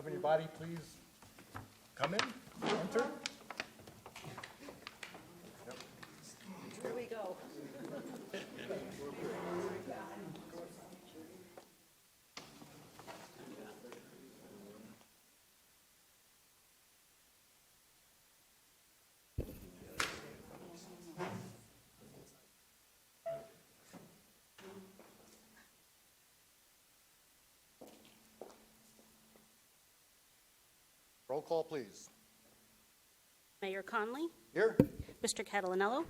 Governing body, please come in, enter. Here we go. Roll call, please. Mayor Conley, Here. Mr. Catalanello,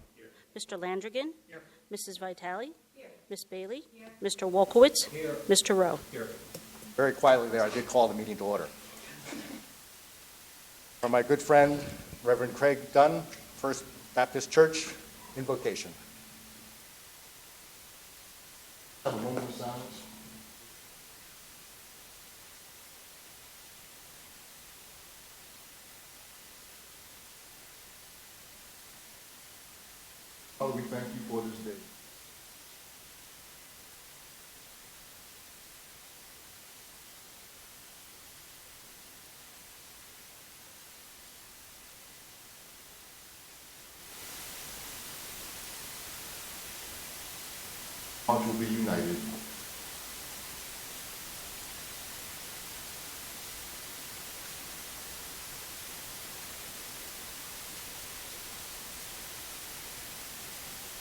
Mr. Landrigan, Mrs. Vitale, Miss Bailey, Mr. Wolkowitz, Mr. Rowe. Very quietly there, I did call the meeting to order. From my good friend, Reverend Craig Dunn, First Baptist Church, invocation. Have a moment of silence. Father, we thank you for this day. Hearts will be united.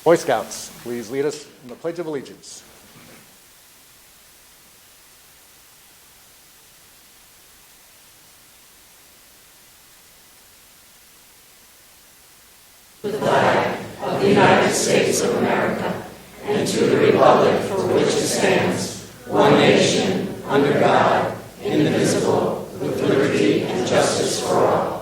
Boy Scouts, please lead us in the Pledge of Allegiance. To the flag of the United States of America and to the republic for which it stands, one nation, under God, indivisible, with liberty and justice for all.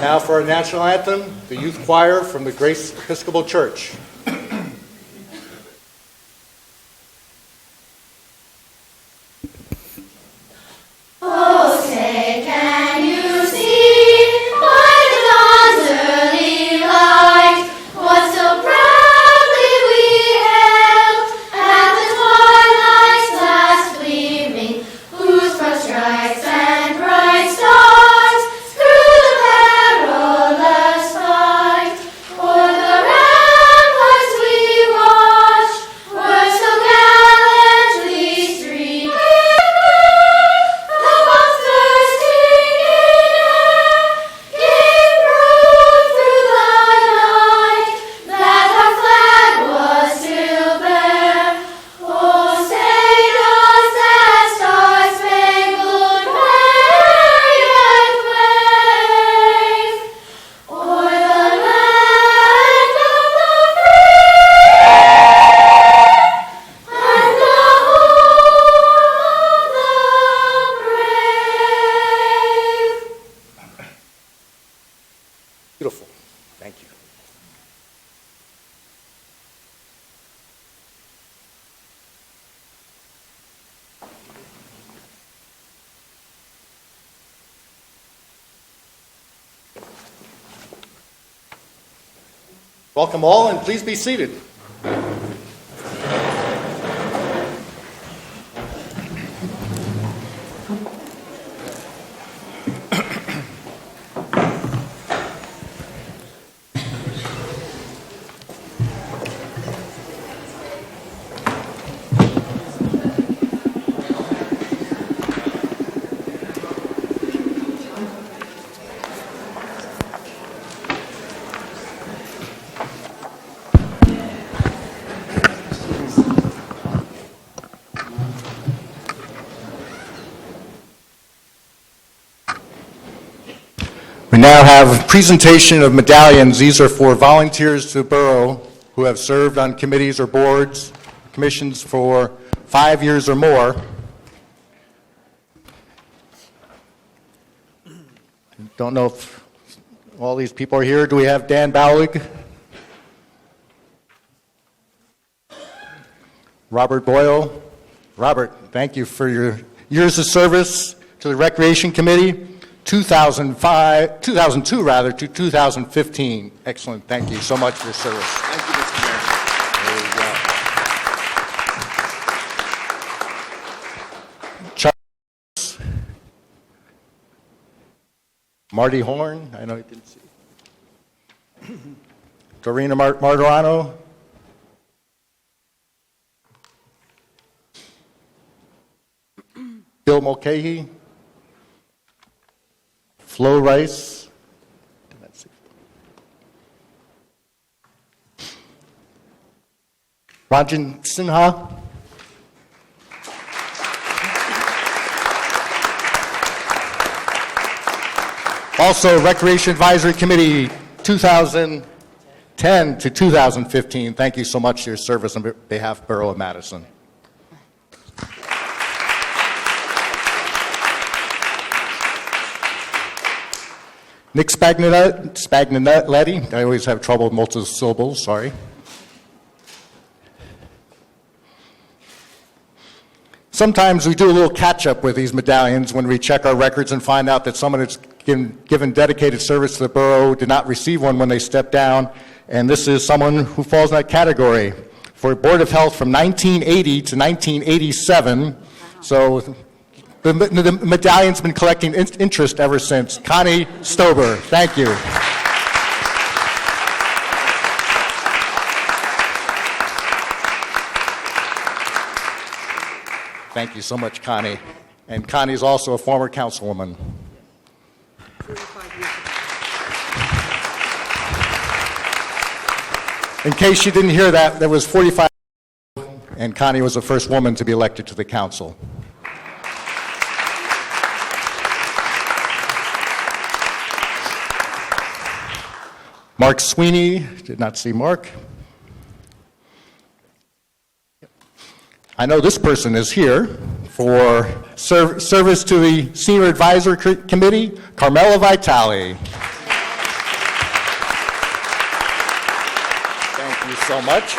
Now for our national anthem, the youth choir from the Grace Episcopal Church. Oh, say, can you see by the dawn's early light what so proudly we hailed at the twilight's last gleaming, whose broad stripes and bright stars through the perilous fight o'er the ramparts we watched were so gallantly streamed. The bombs bursting in air gave proof through the night that our flag was still there. Oh, say does that star-spangled banner yet wave o'er the land of the free and the home of the brave? Beautiful. Thank you. Welcome all, and please be seated. We now have presentation of medallions. These are for volunteers to the borough who have served on committees or boards, commissions for 5 years or more. Don't know if all these people are here. Do we have Dan Bowlig? Robert Boyle? Robert, thank you for your years of service to the Recreation Committee, 2002 rather, to 2015. Excellent. Thank you so much for your service. Thank you, Mr. Mayor. There you go. Charles, Marty Horn, I know you didn't see. Dorina Martorano. Bill Mulcahy. Flo Rice. Ranjan Sinha. Also, Recreation Advisory Committee, 2010 to 2015. Thank you so much for your service on behalf of Borough of Madison. Nick Spagnoletti. I always have trouble with multiple syllables, sorry. Sometimes we do a little catch-up with these medallions when we check our records and find out that someone that's given dedicated service to the borough did not receive one when they stepped down, and this is someone who falls in that category. For Board of Health from 1980 to 1987, so the medallion's been collecting interest ever since. Connie Stober, thank you. Thank you so much, Connie. And Connie is also a former councilwoman. 45 years ago. In case you didn't hear that, there was 45, and Connie was the first woman to be elected to the council. Mark Sweeney, did not see Mark. I know this person is here for service to the Senior Advisory Committee, Carmela Vitale. Thank you so much.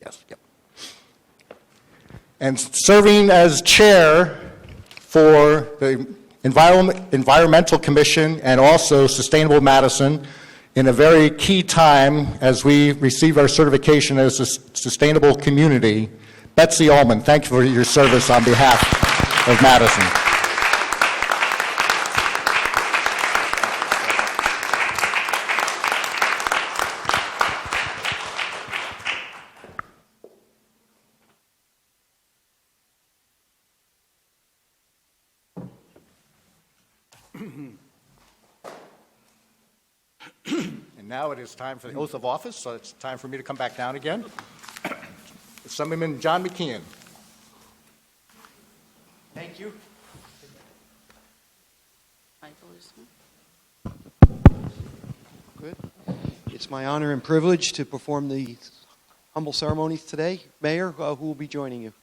Yes, yep. And serving as chair for the Environmental Commission and also Sustainable Madison in a very key time as we receive our certification as a sustainable community. Betsy Ullman, thank you for your service on behalf of Madison. And now it is time for the oath of office, so it's time for me to come back down again. Assemblyman John McKeon. Thank you. Good. It's my honor and privilege to perform the humble ceremonies today. Mayor, who will be joining you?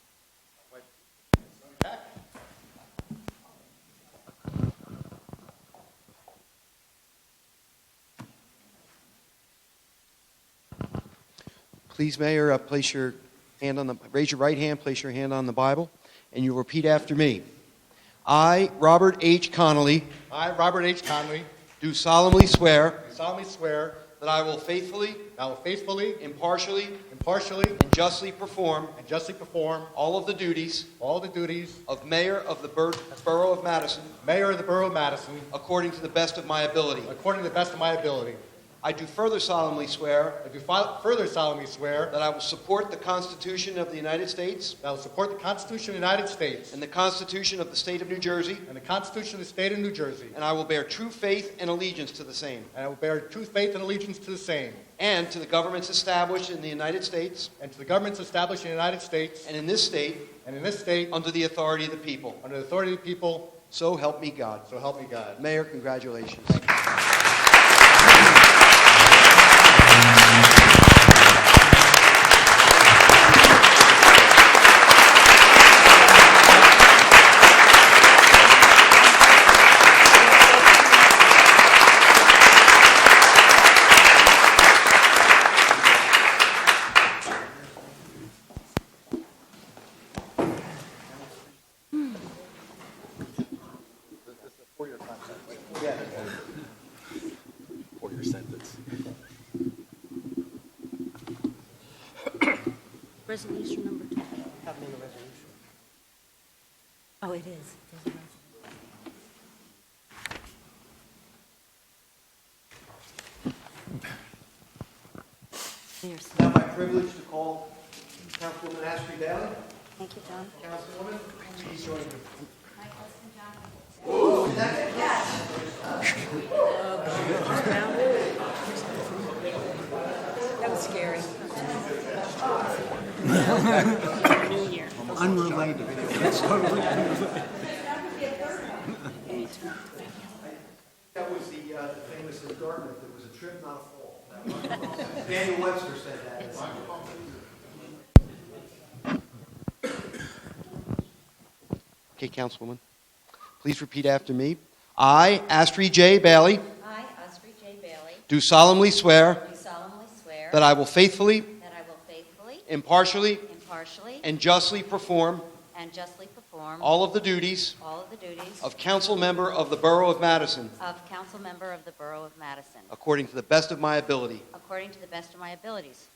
Please, Mayor, raise your right hand, place your hand on the Bible, and you repeat after me. I, Robert H. Connolly, do solemnly swear that I will faithfully, impartially, and justly perform all of the duties of Mayor of the Borough of Madison, according to the best of my ability. I do further solemnly swear that I will support the Constitution of the United States and the Constitution of the State of New Jersey, and I will bear true faith and allegiance to the same, and to the governments established in the United States and in this state under the authority of the people. So help me God. Mayor, congratulations. Resolution number 2. Oh, it is. There's a resolution. There's- Now my privilege to call Councilwoman Astrid Daly. Thank you, John. Councilwoman, please join me. That was scary. New year. Unrelated. That's totally unrelated. That was the famous in Dartmouth, it was a trip, not a fall. Daniel Webster said that. Okay, Councilwoman, please repeat after me. I, Astrid J. Bailey, I, Astrid J. Bailey, do solemnly swear do solemnly swear that I will faithfully, faithfully, impartially, impartially, and justly perform and justly perform all of the duties all of the duties of council member of the Borough of Madison, of council member of the Borough of Madison, according to the best of my ability. according to the best of my abilities.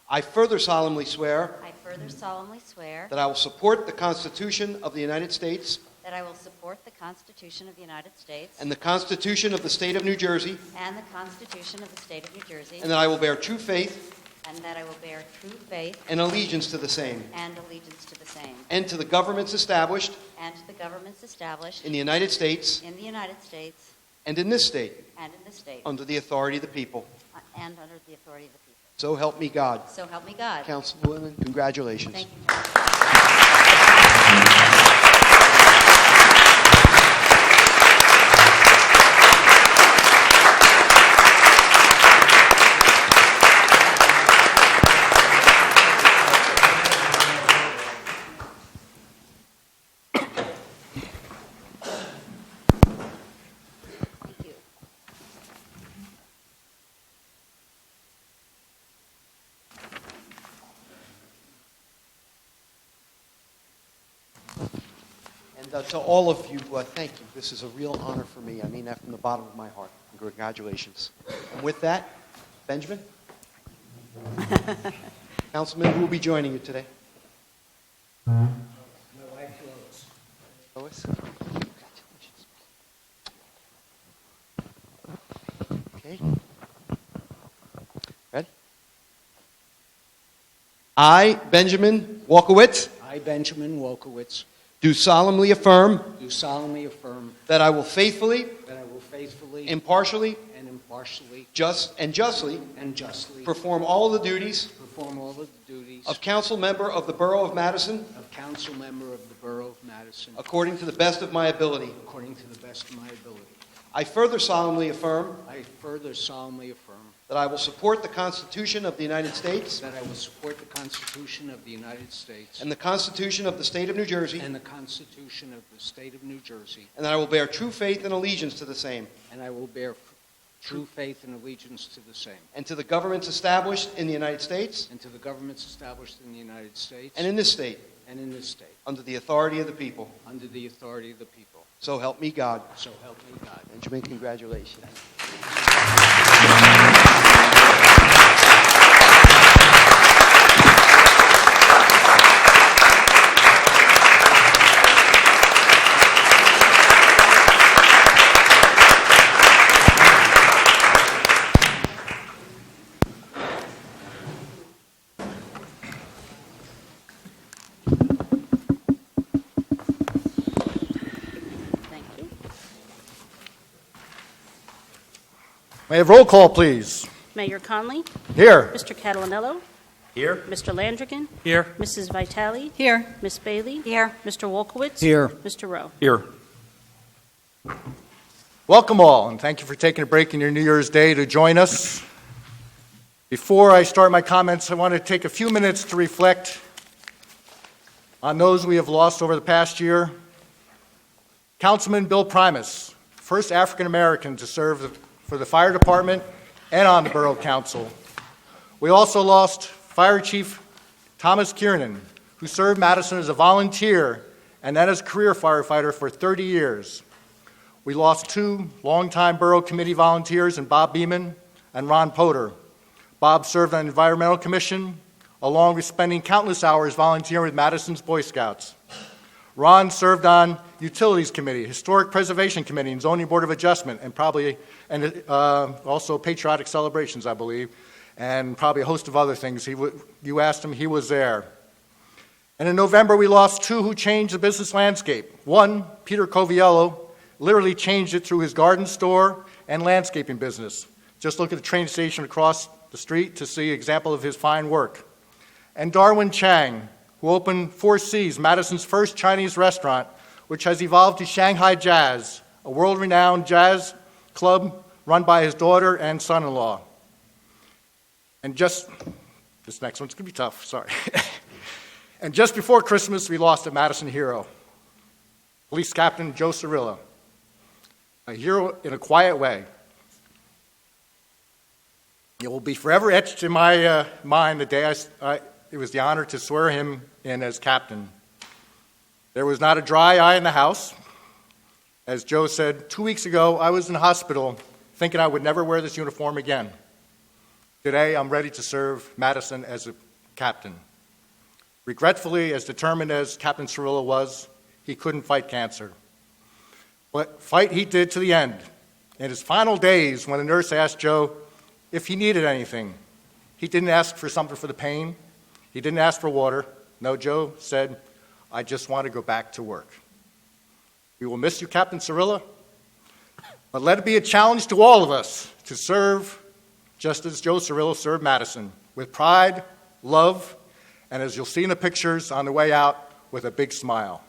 I further solemnly swear I further solemnly swear that I will support the Constitution of the United States that I will support the Constitution of the United States and the Constitution of the State of New Jersey, and the Constitution of the State of New Jersey, and that I will bear true faith and that I will bear true faith and allegiance to the same, and allegiance to the same, and to the governments established and to the governments established in the United States in the United States and in this state, and in this state, under the authority of the people. and under the authority of the people. So help me God. So help me God. Councilwoman, congratulations. Thank you, John. Thank you. And to all of you, thank you. This is a real honor for me. I mean that from the bottom of my heart. Congratulations. And with that, Benjamin? Councilman, who will be joining you today? My wife Lois. Lois? Congratulations. Okay. Ready? I, Benjamin Walkowitz, I, Benjamin Wolkowitz, do solemnly affirm do solemnly affirm that I will faithfully, that I will faithfully impartially, and impartially justly and justly perform all the duties perform all of the duties of council member of the Borough of Madison of council member of the Borough of Madison according to the best of my ability. according to the best of my ability. I further solemnly affirm I further solemnly affirm that I will support the Constitution of the United States that I will support the Constitution of the United States and the Constitution of the State of New Jersey, and the Constitution of the State of New Jersey, and that I will bear true faith and allegiance to the same, and I will bear true faith and allegiance to the same, and to the governments established in the United States and to the governments established in the United States and in this state, and in this state, under the authority of the people. under the authority of the people. So help me God. So help me God. Benjamin, congratulations. Thank you. May I have roll call, please? Mayor Conley, Here. Mr. Catalanello, Here. Mr. Landrigan, Here. Mrs. Vitale, Here. Miss Bailey, Here. Mr. Wolkowitz. Here. Mr. Rowe. Here. Welcome all, and thank you for taking a break in your New Year's Day to join us. Before I start my comments, I want to take a few minutes to reflect on those we have lost over the past year. Councilman Bill Primus, first African American to serve for the fire department and on the Borough Council. We also lost Fire Chief Thomas Kiernan, who served Madison as a volunteer and then as a career firefighter for 30 years. We lost two longtime Borough Committee volunteers in Bob Beeman, and Ron Potter. Bob served on the Environmental Commission, along with spending countless hours volunteering with Madison's Boy Scouts. Ron served on Utilities Committee, Historic Preservation Committee, and Zoning Board of Adjustment, and also Patriotic Celebrations, I believe, and probably a host of other things. You asked him, he was there. And in November, we lost two who changed the business landscape. One, Peter Coviello, literally changed it through his garden store and landscaping business. Just look at the train station across the street to see an example of his fine work. And Darwin Chang, who opened Four Seas, Madison's first Chinese restaurant, which has evolved to Shanghai Jazz, a world-renowned jazz club run by his daughter and son-in-law. And this next one's going to be tough, sorry. And just before Christmas, we lost a Madison hero, Police Captain Joe Cirillo, a hero in a quiet way. It will be forever etched in my mind the day it was the honor to swear him in as captain. There was not a dry eye in the house. As Joe said, 2 weeks ago, I was in the hospital thinking I would never wear this uniform again. Today, I'm ready to serve Madison as a captain. Regretfully, as determined as Captain Cirillo was, he couldn't fight cancer. But fight he did to the end. In his final days, when the nurse asked Joe if he needed anything, he didn't ask for something for the pain. He didn't ask for water. No, Joe said, I just want to go back to work. We will miss you, Captain Cirillo, but let it be a challenge to all of us to serve just as Joe Cirillo served Madison, with pride, love, and as you'll see in the pictures on the way out, with a big smile.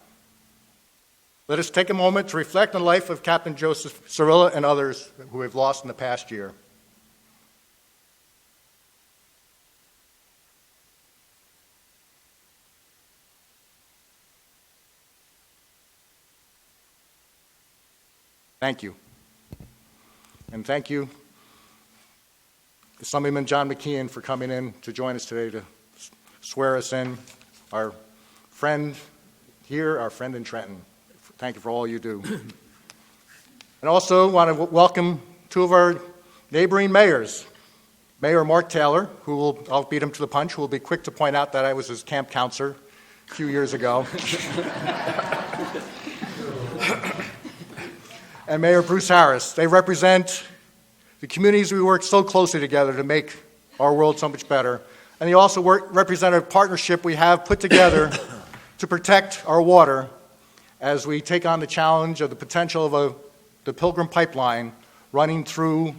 Let us take a moment to reflect on the life of Captain Joseph Cirillo and others who have lost in the past year. Thank you. And thank you, Assemblyman John McKeon, for coming in to join us today to swear us in. Our friend here, our friend in Trenton. Thank you for all you do. And also want to welcome two of our neighboring mayors. Mayor Mark Taylor, I'll beat him to the punch, who will be quick to point out that I was his camp counselor a few years ago. And Mayor Bruce Harris. They represent the communities we work so closely together to make our world so much better. And they also represent a partnership we have put together to protect our water as we take on the challenge of the potential of the Pilgrim Pipeline running through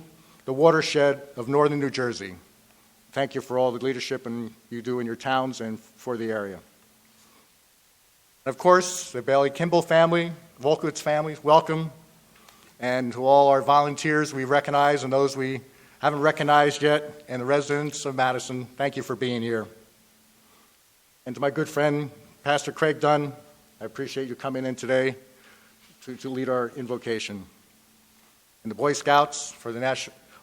the watershed of northern New Jersey. Thank you for all the leadership you do in your towns and for the area. And of course, the Bailey Kimball family, Volkowitz family, welcome. And to all our volunteers we recognize and those we haven't recognized yet, and the residents of Madison, thank you for being here. And to my good friend, Pastor Craig Dunn, I appreciate you coming in today to lead our invocation. And the Boy Scouts for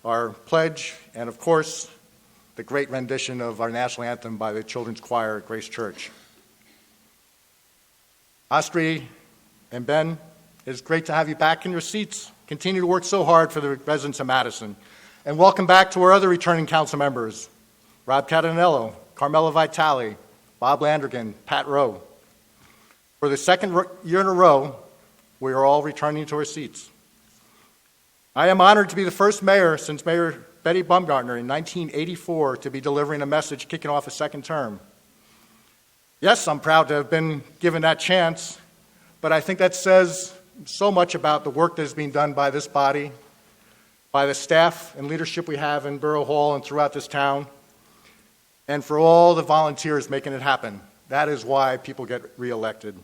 our pledge, and of course, the great rendition of our national anthem by the Children's Choir at Grace Church. Astrid and Ben, it's great to have you back in your seats. Continue to work so hard for the residents of Madison. And welcome back to our other returning council members, Rob Catanello, Carmela Vitale, Bob Landrigan, Pat Rowe. For the second year in a row, we are all returning to our seats. I am honored to be the first mayor since Mayor Betty Bumgarner in 1984 to be delivering a message kicking off a second term. Yes, I'm proud to have been given that chance, but I think that says so much about the work that is being done by this body, by the staff and leadership we have in Borough Hall and throughout this town, and for all the volunteers making it happen. That is why people get reelected.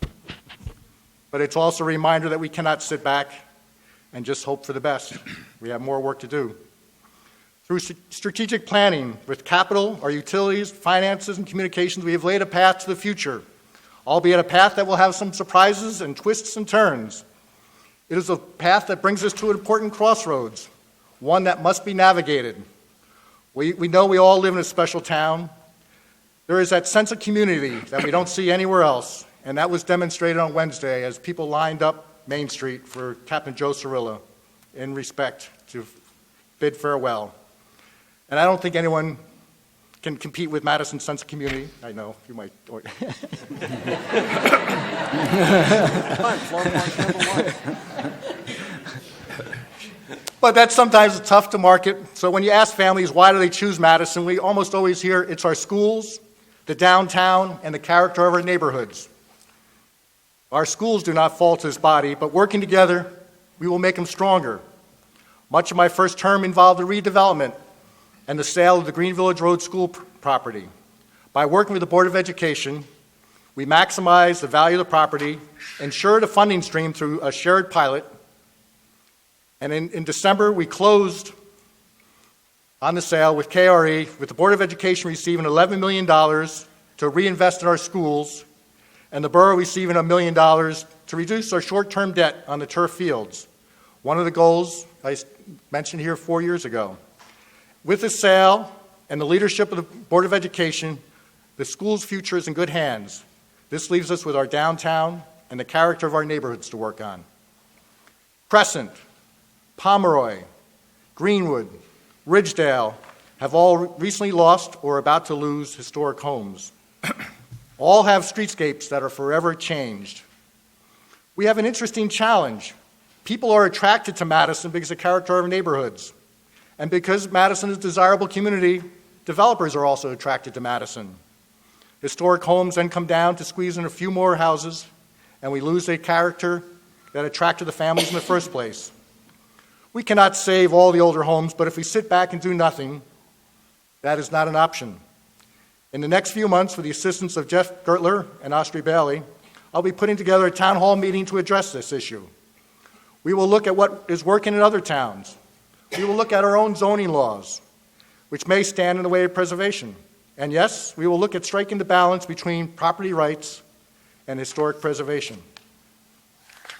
But it's also a reminder that we cannot sit back and just hope for the best. We have more work to do. Through strategic planning with capital, our utilities, finances, and communications, we have laid a path to the future, albeit a path that will have some surprises and twists and turns. It is a path that brings us to an important crossroads, one that must be navigated. We know we all live in a special town. There is that sense of community that we don't see anywhere else, and that was demonstrated on Wednesday as people lined up Main Street for Captain Joe Cirillo in respect to bid farewell. And I don't think anyone can compete with Madison's sense of community. I know, you might. But that's sometimes tough to market. So when you ask families why do they choose Madison, we almost always hear it's our schools, the downtown, and the character of our neighborhoods. Our schools do not fall to this body, but working together, we will make them stronger. Much of my first term involved a redevelopment and the sale of the Green Village Road School property. By working with the Board of Education, we maximized the value of the property, ensured a funding stream through a shared pilot, and in December, we closed on the sale with KRE, with the Board of Education receiving $11 million to reinvest in our schools, and the borough receiving $1 million to reduce our short-term debt on the turf fields. One of the goals I mentioned here 4 years ago. With the sale and the leadership of the Board of Education, the school's future is in good hands. This leaves us with our downtown and the character of our neighborhoods to work on. Crescent, Pomeroy, Greenwood, Ridgedale have all recently lost or are about to lose historic homes. All have streetscapes that are forever changed. We have an interesting challenge. People are attracted to Madison because of the character of our neighborhoods. And because Madison is a desirable community, developers are also attracted to Madison. Historic homes then come down to squeeze in a few more houses, and we lose a character that attracted the families in the first place. We cannot save all the older homes, but if we sit back and do nothing, that is not an option. In the next few months, with the assistance of Jeff Gertler and Ostry Bailey, I'll be putting together a town hall meeting to address this issue. We will look at what is working in other towns. We will look at our own zoning laws, which may stand in the way of preservation. And yes, we will look at striking the balance between property rights and historic preservation.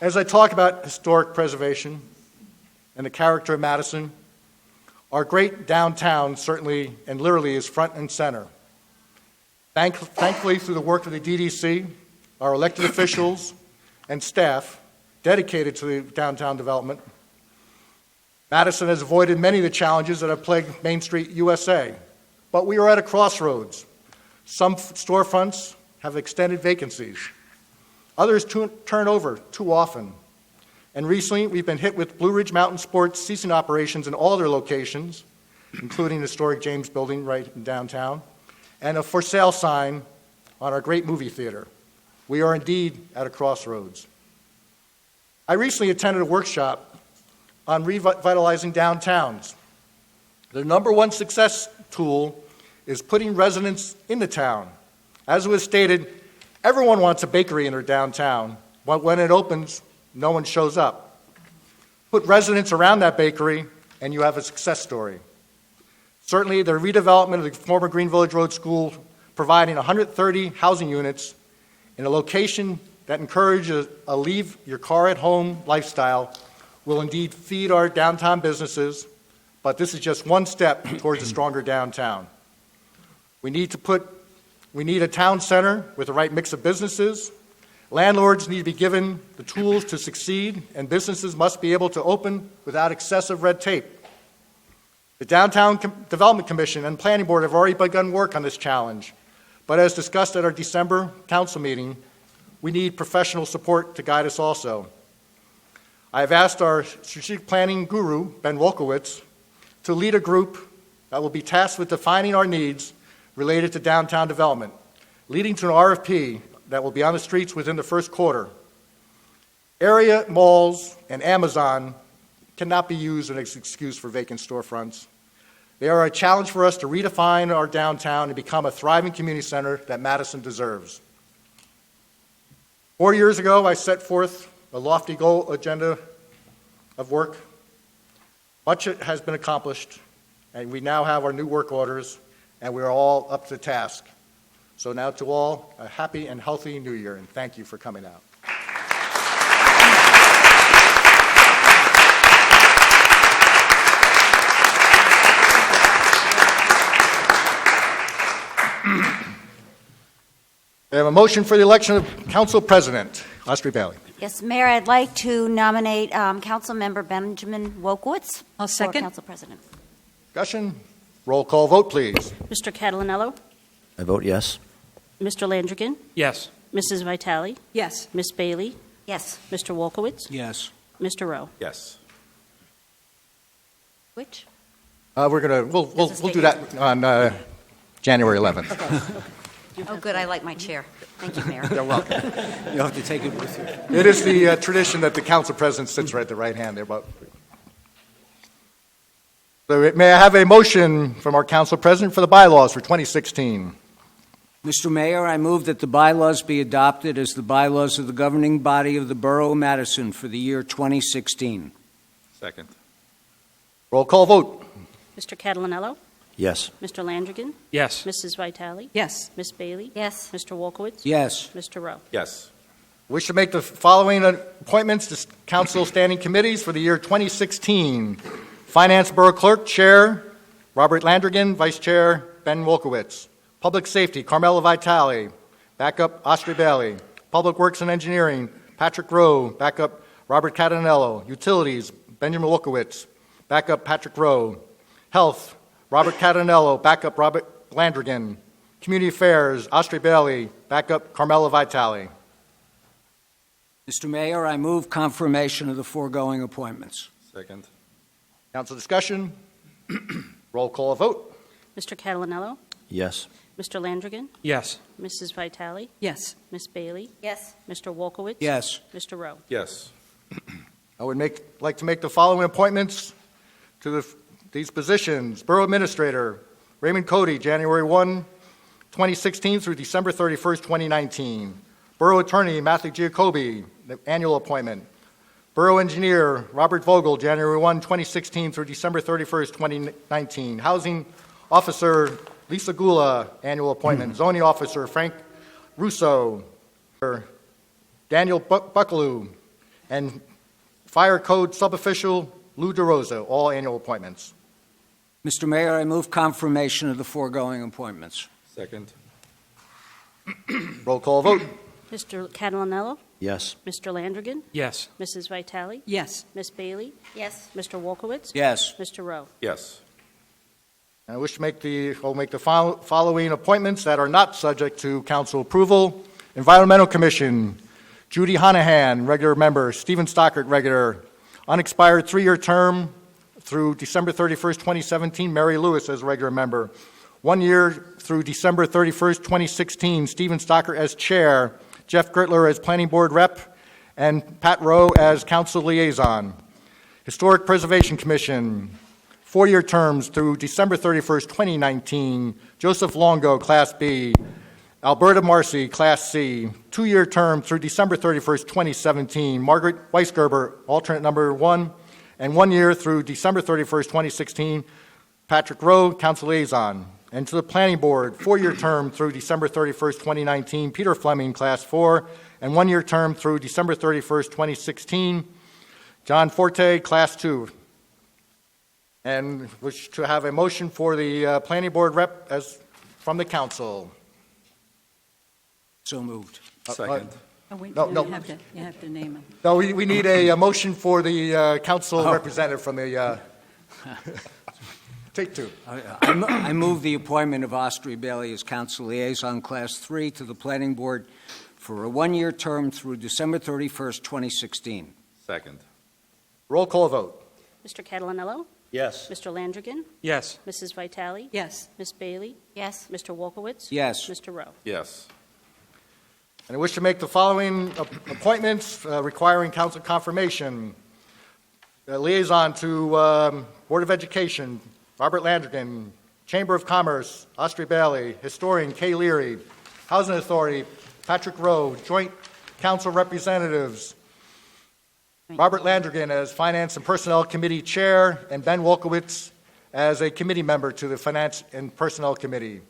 As I talk about historic preservation and the character of Madison, our great downtown certainly and literally is front and center. Thankfully, through the work of the DDC, our elected officials and staff dedicated to the downtown development, Madison has avoided many of the challenges that have plagued Main Street USA. But we are at a crossroads. Some storefronts have extended vacancies. Others turn over too often. And recently, we've been hit with Blue Ridge Mountain Sports ceasing operations in all their locations, including the historic James Building right in downtown, and a for sale sign on our great movie theater. We are indeed at a crossroads. I recently attended a workshop on revitalizing downtowns. The number one success tool is putting residents in the town. As it was stated, everyone wants a bakery in their downtown, but when it opens, no one shows up. Put residents around that bakery, and you have a success story. Certainly, the redevelopment of the former Green Village Road School, providing 130 housing units in a location that encourages a leave-your-car-at-home lifestyle, will indeed feed our downtown businesses, but this is just one step towards a stronger downtown. We need a town center with the right mix of businesses. Landlords need to be given the tools to succeed, and businesses must be able to open without excessive red tape. The Downtown Development Commission and Planning Board have already begun work on this challenge, but as discussed at our December council meeting, we need professional support to guide us also. I have asked our strategic planning guru, Ben Wolkowitz, to lead a group that will be tasked with defining our needs related to downtown development, leading to an RFP that will be on the streets within the first quarter. Area malls and Amazon cannot be used as an excuse for vacant storefronts. They are a challenge for us to redefine our downtown and become a thriving community center that Madison deserves. 4 years ago, I set forth a lofty goal agenda of work. Much has been accomplished, and we now have our new work orders, and we are all up to the task. So now to all, a happy and healthy new year, and thank you for coming out. We have a motion for the election of council president. Ostry Bailey. Yes, Mayor, I'd like to nominate Councilmember Benjamin Wolkowitz I'll for second. council president. Discussion? Roll call vote, please. Mr. Catalanello? I vote yes. Mr. Landrigan? Yes. Mrs. Vitale? Yes. Miss Bailey? Yes. Mr. Wolkowitz? Yes. Mr. Rowe? Yes. Which? We'll do that on January 11th. Oh, good, I like my chair. Thank you, Mayor. You're welcome. You have to take it with you. It is the tradition that the council president sits right at the right hand there. But so may I have a motion from our council president for the bylaws for 2016? Mr. Mayor, I move that the bylaws be adopted as the bylaws of the governing body of the Borough of Madison for the year 2016. Second. Roll call vote. Mr. Catalanello? Yes. Mr. Landrigan? Yes. Mrs. Vitale? Yes. Miss Bailey? Yes. Mr. Wolkowitz? Yes. Mr. Rowe? Yes. Wish to make the following appointments to council standing committees for the year 2016. Finance Borough Clerk, Chair, Robert Landrigan, Vice Chair, Ben Wolkowitz. Public Safety, Carmela Vitale. Backup, Austria Bailey. Public Works and Engineering, Patrick Rowe. Backup, Robert Catanello. Utilities, Benjamin Wolkowitz. Backup, Patrick Rowe. Health, Robert Catanello. Backup, Robert Landrigan. Community Affairs, Austria Bailey. Backup, Carmela Vitale. Mr. Mayor, I move confirmation of the foregoing appointments. Second. Council discussion. Roll call vote. Mr. Catalanello? Yes. Mr. Landrigan? Yes. Mrs. Vitale? Yes. Miss Bailey? Yes. Mr. Wolkowitz? Yes. Mr. Rowe? Yes. I would like to make the following appointments to these positions. Borough Administrator, Raymond Cody, January 1, 2016 through December 31st, 2019. Borough Attorney, Matthew Giacobbe, the annual appointment. Borough Engineer, Robert Vogel, January 1, 2016 through December 31st, 2019. Housing Officer, Lisa Gula, annual appointment. Zoning Officer, Frank Russo. Daniel Buckaloo. And Fire Code Subofficial, Lou DeRosa, all annual appointments. Mr. Mayor, I move confirmation of the foregoing appointments. Second. Roll call vote. Mr. Catalanello? Yes. Mr. Landrigan? Yes. Mrs. Vitale? Yes. Miss Bailey? Yes. Mr. Wolkowitz? Yes. Mr. Rowe? Yes. I wish to make the following appointments that are not subject to council approval. Environmental Commission, Judy Honahan, regular member. Stephen Stockert, regular. Unexpired 3-year term through December 31st, 2017. Mary Lewis as regular member. 1 year through December 31st, 2016. Stephen Stockert as chair. Jeff Gertler as planning board rep. And Pat Rowe as council liaison. Historic Preservation Commission, 4-year terms through December 31st, 2019. Joseph Longo, Class B. Alberta Marcy, Class C. 2-year term through December 31st, 2017. Margaret Weisgerber, alternate number 1. And 1 year through December 31st, 2016. Patrick Rowe, council liaison. And to the Planning Board, 4-year term through December 31st, 2019. Peter Fleming, Class 4. And 1-year term through December 31st, 2016. John Forte, Class 2. And wish to have a motion for the Planning Board rep as from the council. So moved. Second. Oh, wait, No, you no. have to name him. No, we need a motion for the council representative from the, take two. I move the appointment of Austria Bailey as council liaison Class 3 to the Planning Board for a 1-year term through December 31st, 2016. Second. Roll call vote. Mr. Catalanello? Yes. Mr. Landrigan? Yes. Mrs. Vitale? Yes. Miss Bailey? Yes. Mr. Wolkowitz? Yes. Mr. Rowe? Yes. And I wish to make the following appointments requiring council confirmation. Liaison to Board of Education, Robert Landrigan. Chamber of Commerce, Austria Bailey. Historian, Kay Leary. Housing Authority, Patrick Rowe. Joint Council Representatives, Robert Landrigan as Finance and Personnel Committee Chair, and Ben Wolkowitz as a committee member to the Finance and Personnel Committee.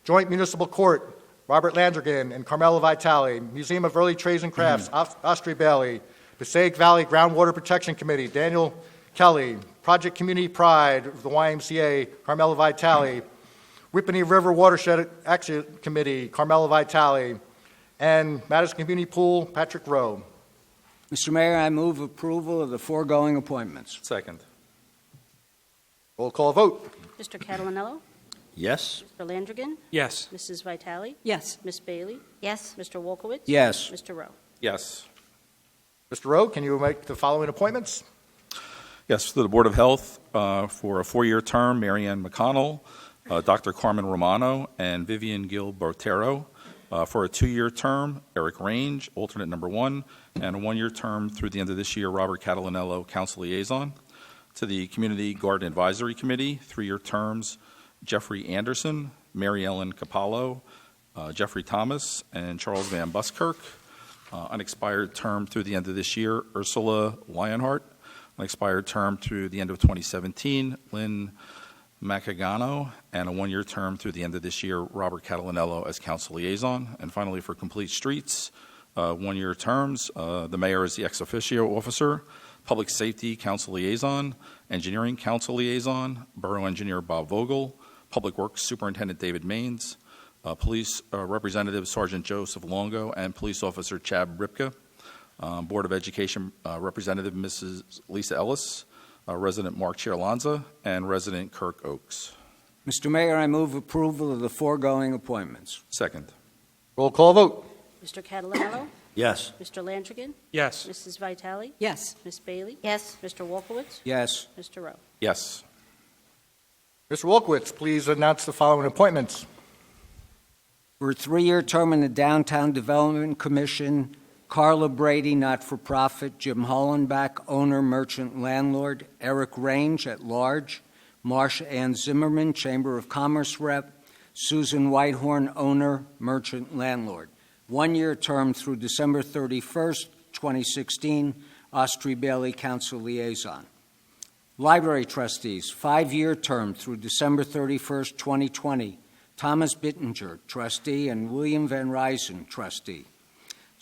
Joint Municipal Court, Robert Landrigan and Carmela Vitale. Museum of Early Trades and Crafts, Austria Bailey. Passaic Valley Groundwater Protection Committee, Daniel Kelly. Project Community Pride of the YMCA, Carmela Vitale. Whippany River Watershed Action Committee, Carmela Vitale. And Madison Community Pool, Patrick Rowe. Mr. Mayor, I move approval of the foregoing appointments. Second. Roll call vote. Mr. Catalonello? Yes. Mr. Landrigan? Yes. Mrs. Vitale? Yes. Miss Bailey? Yes. Mr. Wolkowitz? Yes. Mr. Rowe? Yes. Mr. Rowe, can you make the following appointments? Yes, for the Board of Health, for a 4-year term, Mary Ann McConnell, Dr. Carmen Romano, and Vivian Gil Bortero. For a 2-year term, Eric Range, alternate number 1, and a 1-year term through the end of this year, Robert Catalanello, Council Liaison. To the Community Garden Advisory Committee, 3-year terms, Jeffrey Anderson, Mary Ellen Capallo, Jeffrey Thomas, and Charles Van Buskirk. Unexpired term through the end of this year, Ursula Lionheart. Unexpired term through the end of 2017, Lynn Macagano, and a 1-year term through the end of this year, Robert Catalanello as Council Liaison. And finally, for Complete Streets, 1-year terms, the Mayor is the ex officio officer, Public Safety Council Liaison, Engineering Council Liaison, Borough Engineer Bob Vogel, Public Works Superintendent David Maines, Police Representative Sergeant Joseph Longo, and Police Officer Chad Ripka. Board of Education Representative Mrs. Lisa Ellis, Resident Mark Chialanza, and Resident Kirk Oakes. Mr. Mayor, I move approval of the foregoing appointments. Second. Roll call vote. Mr. Catalonello? Yes. Mr. Landrigan? Yes. Mrs. Vitale? Yes. Miss Bailey? Yes. Mr. Wolkowitz? Yes. Mr. Rowe? Yes. Mr. Wolkowitz, please announce the following appointments. For a 3-year term in the Downtown Development Commission, Carla Brady, not-for-profit, Jim Hollenbach, owner, merchant, landlord, Eric Range, at large, Marsha Ann Zimmerman, Chamber of Commerce rep, Susan Whitehorn, owner, merchant, landlord. 1-year term through December 31st, 2016, Austria Bailey Council Liaison. Library trustees, 5-year term through December 31st, 2020, Thomas Bittinger, trustee, and William Van Ryzen, trustee.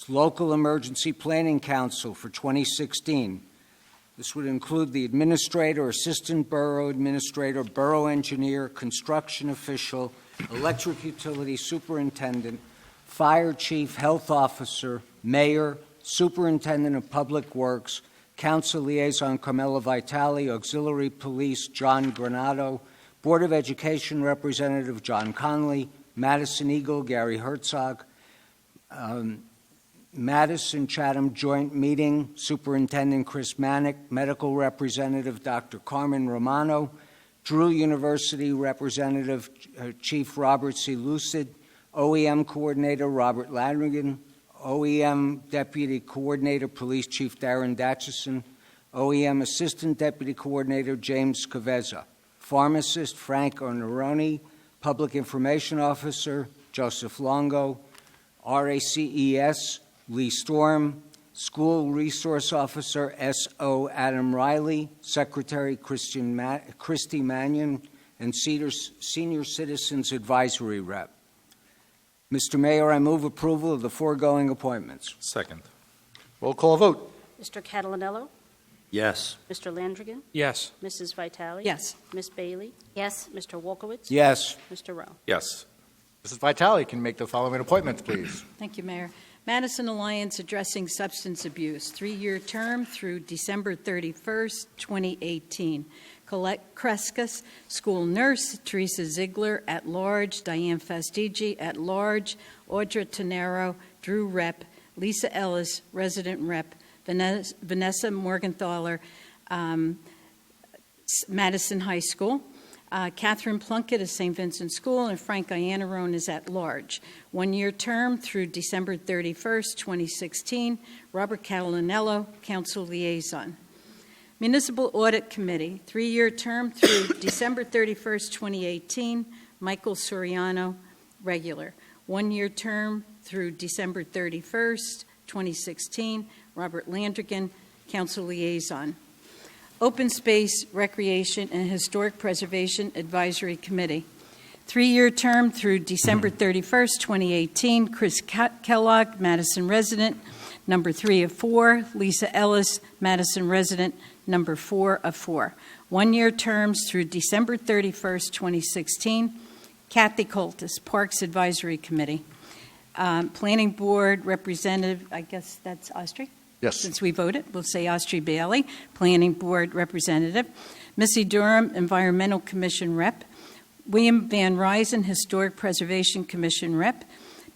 Local Emergency Planning Council for 2016. This would include the administrator, assistant borough administrator, borough engineer, construction official, electric utility superintendent, fire chief, health officer, mayor, superintendent of public works, council liaison Carmela Vitale, auxiliary police John Granado, Board of Education representative John Conley, Madison Eagle Gary Herzog, Madison Chatham Joint Meeting Superintendent Chris Manick, Medical Representative Dr. Carmen Romano, Drew University Representative Chief Robert C. Lucid, OEM Coordinator Robert Landrigan, OEM Deputy Coordinator Police Chief Darren Datchison, OEM Assistant Deputy Coordinator James Caveza, Pharmacist Frank Onoroni, Public Information Officer Joseph Longo, RACES Lee Storm, School Resource Officer S.O. Adam Riley, Secretary Christy Mannion, and Senior Citizens Advisory Rep. Mr. Mayor, I move approval of the foregoing appointments. Second. Roll call vote. Mr. Catalonello? Yes. Mr. Landrigan? Yes. Mrs. Vitale? Yes. Miss Bailey? Yes. Mr. Wolkowitz? Yes. Mr. Rowe? Yes. Mrs. Vitale, can you make the following appointments, please? Thank you, Mayor. Madison Alliance Addressing Substance Abuse, 3-year term through December 31st, 2018. Colette Kreskus, school nurse, Teresa Ziegler, at large, Diane Fastigi, at large, Audra Tenero, Drew Rep, Lisa Ellis, resident rep, Vanessa Morgenthaler, Madison High School, Catherine Plunkett of St. Vincent School, and Frank Iannarone is at large. 1-year term through December 31st, 2016. Robert Catalanello, Council Liaison. Municipal Audit Committee, 3-year term through December 31st, 2018. Michael Soriano, regular. 1-year term through December 31st, 2016. Robert Landrigan, Council Liaison. Open Space, Recreation, and Historic Preservation Advisory Committee. 3-year term through December 31st, 2018. Chris Kellogg, Madison resident, number 3 of 4. Lisa Ellis, Madison resident, number 4 of 4. 1-year terms through December 31st, 2016. Kathy Coltis, Parks Advisory Committee. Planning Board Representative, I guess that's Austria? Yes. Since we voted, we'll say Austria Bailey, Planning Board Representative. Missy Durham, Environmental Commission Rep. William Van Ryzen, Historic Preservation Commission Rep.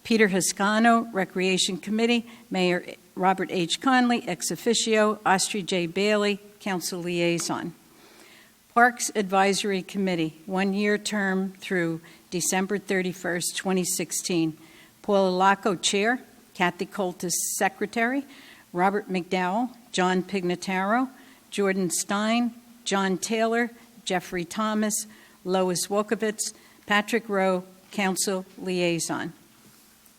Peter Hiscano, Recreation Committee. Mayor Robert H. Conley, ex officio. Austria J. Bailey, Council Liaison. Parks Advisory Committee, 1-year term through December 31st, 2016. Paula Lacco, Chair. Kathy Coltis, Secretary. Robert McDowell, John Pignataro, Jordan Stein, John Taylor, Jeffrey Thomas, Lois Wolkowitz, Patrick Rowe, Council Liaison.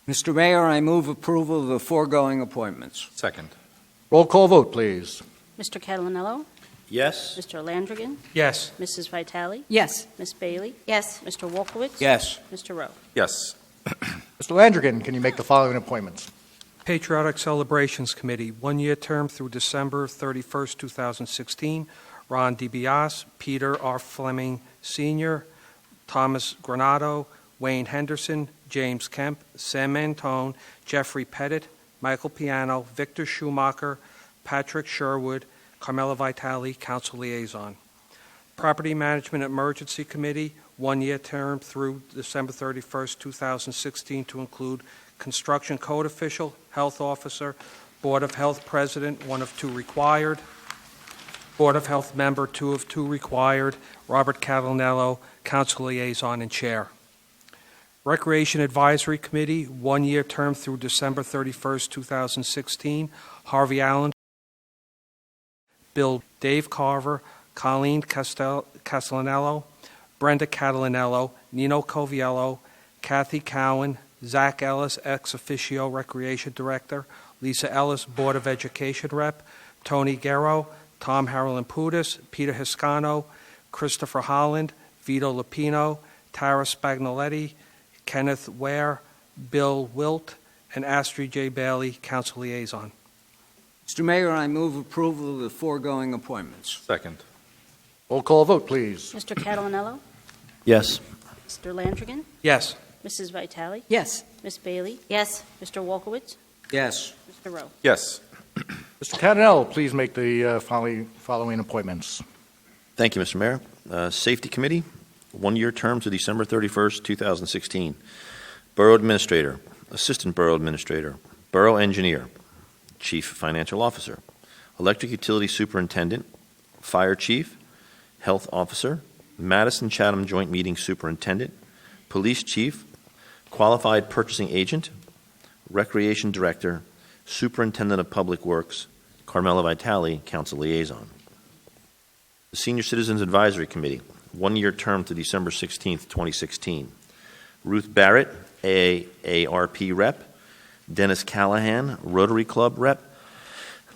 Mr. Mayor, I move approval of the foregoing appointments. Second. Roll call vote, please. Mr. Catalinello? Yes. Mr. Landrigan? Yes. Mrs. Vitale? Yes. Ms. Bailey? Yes. Mr. Wolkowitz? Yes. Mr. Rowe? Yes. Mr. Landrigan, can you make the following appointments? Patriotic Celebrations Committee, 1-year term through December 31st, 2016. Ron DiBiase, Peter R. Fleming Sr., Thomas Granado, Wayne Henderson, James Kemp, Sam Antone, Jeffrey Pettit, Michael Piano, Victor Schumacher, Patrick Sherwood, Carmela Vitale, Council Liaison. Property Management Emergency Committee, 1-year term through December 31st, 2016, to include Construction Code Official, Health Officer, Board of Health President, 1 of 2 required, Board of Health Member, 2 of 2 required, Robert Catalinello, Council Liaison and Chair. Recreation Advisory Committee, 1-year term through December 31st, 2016, Harvey Allen, Bill Dave Carver, Colleen Castellanello, Brenda Catalinello, Nino Coviello, Kathy Cowan, Zach Ellis, ex officio Recreation Director, Lisa Ellis, Board of Education Rep, Tony Guerrero, Tom Harlan Pudis, Peter Hiscano, Christopher Holland, Vito Lupino, Tara Spagnoletti, Kenneth Ware, Bill Wilt, and Astrid J. Bailey, Council Liaison. Mr. Mayor, I move approval of the foregoing appointments. Second. Roll call vote, please. Mr. Catalinello? Yes. Mr. Landrigan? Yes. Mrs. Vitale? Yes. Ms. Bailey? Yes. Mr. Wolkowitz? Yes. Mr. Rowe? Yes. Mr. Catanello, please make the following appointments. Thank you, Mr. Mayor. Safety Committee, 1-year term to December 31st, 2016. Borough Administrator, Assistant Borough Administrator, Borough Engineer, Chief Financial Officer, Electric Utility Superintendent, Fire Chief, Health Officer, Madison Chatham Joint Meeting Superintendent, Police Chief, Qualified Purchasing Agent, Recreation Director, Superintendent of Public Works, Carmela Vitale, Council Liaison. The Senior Citizens Advisory Committee, 1-year term to December 16th, 2016. Ruth Barrett, AARP Rep, Dennis Callahan, Rotary Club Rep,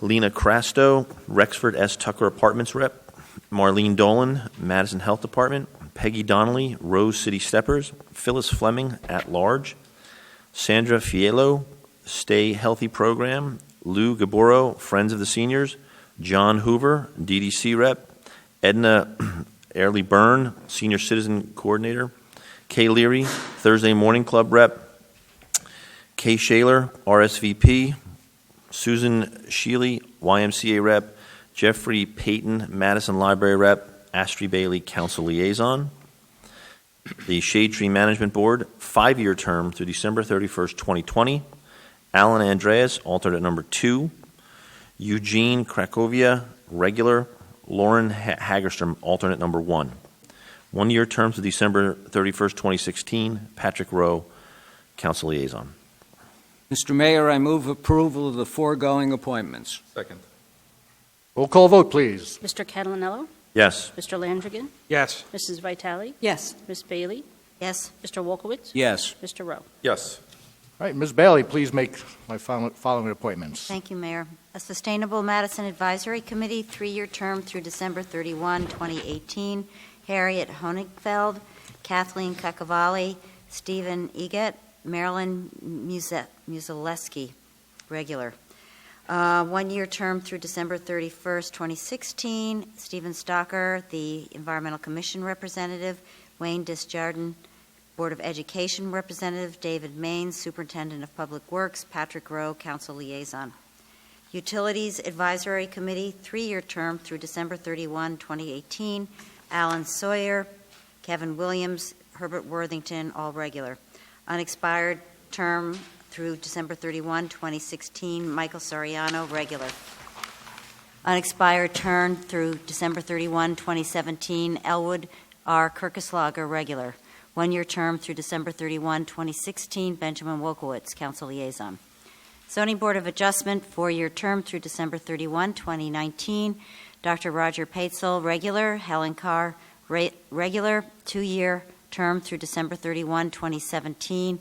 Lena Crasto, Rexford S. Tucker Apartments Rep, Marlene Dolan, Madison Health Department, Peggy Donnelly, Rose City Steppers, Phyllis Fleming, At Large, Sandra Fiello, Stay Healthy Program, Lou Gaboro, Friends of the Seniors, John Hoover, DDC Rep, Edna Airley Byrne, Senior Citizen Coordinator, Kay Leary, Thursday Morning Club Rep, Kay Shaler, RSVP, Susan Sheely, YMCA Rep, Jeffrey Payton, Madison Library Rep, Astrid Bailey, Council Liaison. The Shade Tree Management Board, 5-year term through December 31st, 2020. Alan Andreas, alternate number 2. Eugene Krakovia, regular. Lauren Hagerstrom, alternate number 1. 1-year term to December 31st, 2016. Patrick Rowe, Council Liaison. Mr. Mayor, I move approval of the foregoing appointments. Second. Roll call vote, please. Mr. Catalinello? Yes. Mr. Landrigan? Yes. Mrs. Vitale? Yes. Ms. Bailey? Yes. Mr. Wolkowitz? Yes. Mr. Rowe? Yes. All right, Ms. Bailey, please make my following appointments. Thank you, Mayor. A Sustainable Madison Advisory Committee, 3-year term through December 31, 2018. Harriet Honigfeld, Kathleen Cacavalli, Stephen Eget, Marilyn Museleski, regular. 1-year term through December 31st, 2016. Stephen Stocker, the Environmental Commission Representative. Wayne Disjardin, Board of Education Representative. David Maines, Superintendent of Public Works. Patrick Rowe, Council Liaison. Utilities Advisory Committee, 3-year term through December 31, 2018. Alan Sawyer, Kevin Williams, Herbert Worthington, all regular. Unexpired term through December 31, 2016. Michael Soriano, regular. Unexpired term through December 31, 2017. Elwood R. Kirkeslager, regular. 1-year term through December 31, 2016. Benjamin Wolkowitz, Council Liaison. Zoning Board of Adjustment, 4-year term through December 31, 2019. Dr. Roger Paetzel, regular. Helen Carr, regular. 2-year term through December 31, 2017.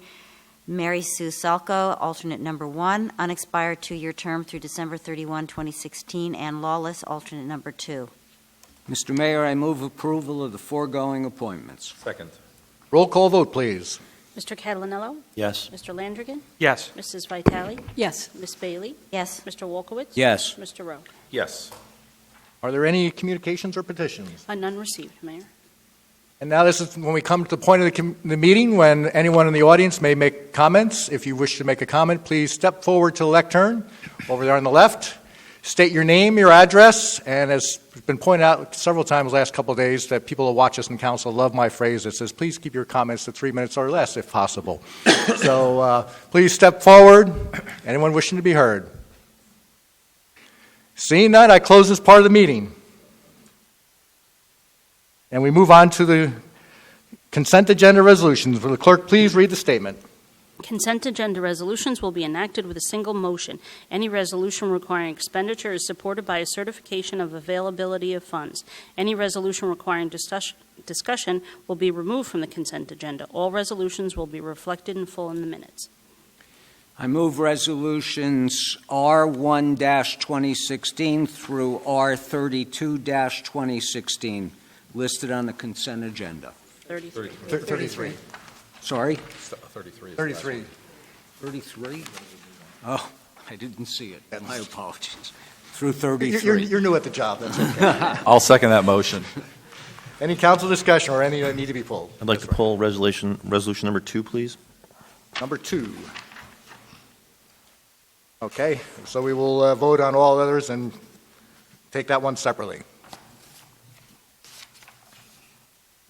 Mary Sue Salko, alternate number 1. Unexpired 2-year term through December 31, 2016. Ann Lawless, alternate number 2. Mr. Mayor, I move approval of the foregoing appointments. Second. Roll call vote, please. Mr. Catalanello? Yes. Mr. Landrigan? Yes. Mrs. Vitale? Yes. Ms. Bailey? Yes. Mr. Wolkowitz? Yes. Mr. Rowe? Yes. Are there any communications or petitions? None received, Mayor. And now this is when we come to the point of the meeting when anyone in the audience may make comments. If you wish to make a comment, please step forward to the lectern over there on the left. State your name, your address, and as has been pointed out several times the last couple of days that people who watch us in council love my phrase that says, please keep your comments to 3 minutes or less if possible. So please step forward. Anyone wishing to be heard? Seeing none, I close this part of the meeting. And we move on to the consent agenda resolutions. Will the clerk please read the statement? Consent agenda resolutions will be enacted with a single motion. Any resolution requiring expenditure is supported by a certification of availability of funds. Any resolution requiring discussion will be removed from the consent agenda. All resolutions will be reflected in full in the minutes. I move resolutions R1-2016 through R32-2016, listed on the consent agenda. 33. 33. Sorry? 33. 33. 33? Oh, I didn't see it. My apologies. Through 33. You're new at the job. That's okay. I'll second that motion. Any council discussion or any that need to be pulled? I'd like to pull resolution number 2, please. Number 2. Okay, so we will vote on all others and take that one separately.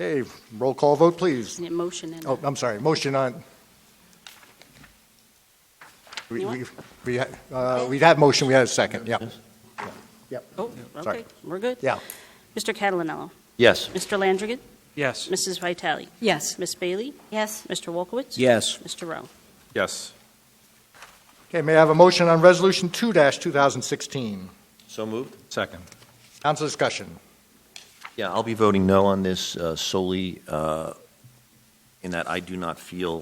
Okay, roll call vote, please. Need a motion and Oh, I'm sorry, motion on. We had motion, we had a second, yeah. Yep. Oh, Sorry. okay, we're good. Yeah. Mr. Catalanello? Yes. Mr. Landrigan? Yes. Mrs. Vitale? Yes. Ms. Bailey? Yes. Mr. Wolkowitz? Yes. Mr. Rowe? Yes. Okay, may I have a motion on Resolution 2-2016? So moved. Second. Council discussion. Yeah, I'll be voting no on this solely in that I do not feel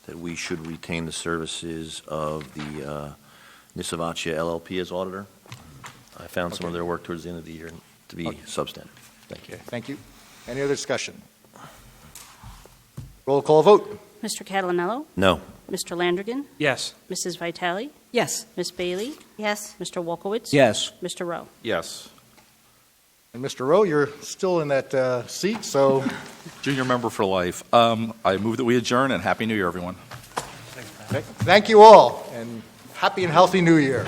that we should retain the services of the Nisavacia LLP as auditor. I found some of their work towards the end of the year to be substantive. Thank you. Okay, thank you. Any other discussion? Roll call vote. Mr. Catalanello? No. Mr. Landrigan? Yes. Mrs. Vitale? Yes. Ms. Bailey? Yes. Mr. Wolkowitz? Yes. Mr. Rowe? Yes. And Mr. Rowe, you're still in that seat, so Junior member for life. I move that we adjourn, and Happy New Year, everyone. thank you all, and happy and healthy New Year.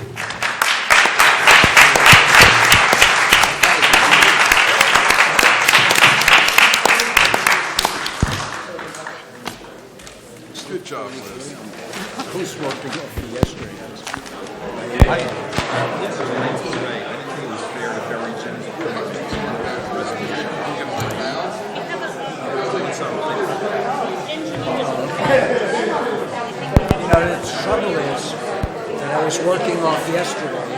Good job, Liz. You know, the trouble is that I was working off yesterday,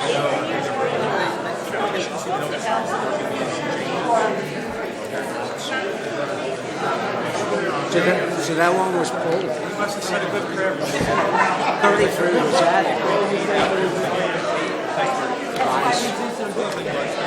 so that one was pulled. You must have said a good prayer. 33 was added. Nice.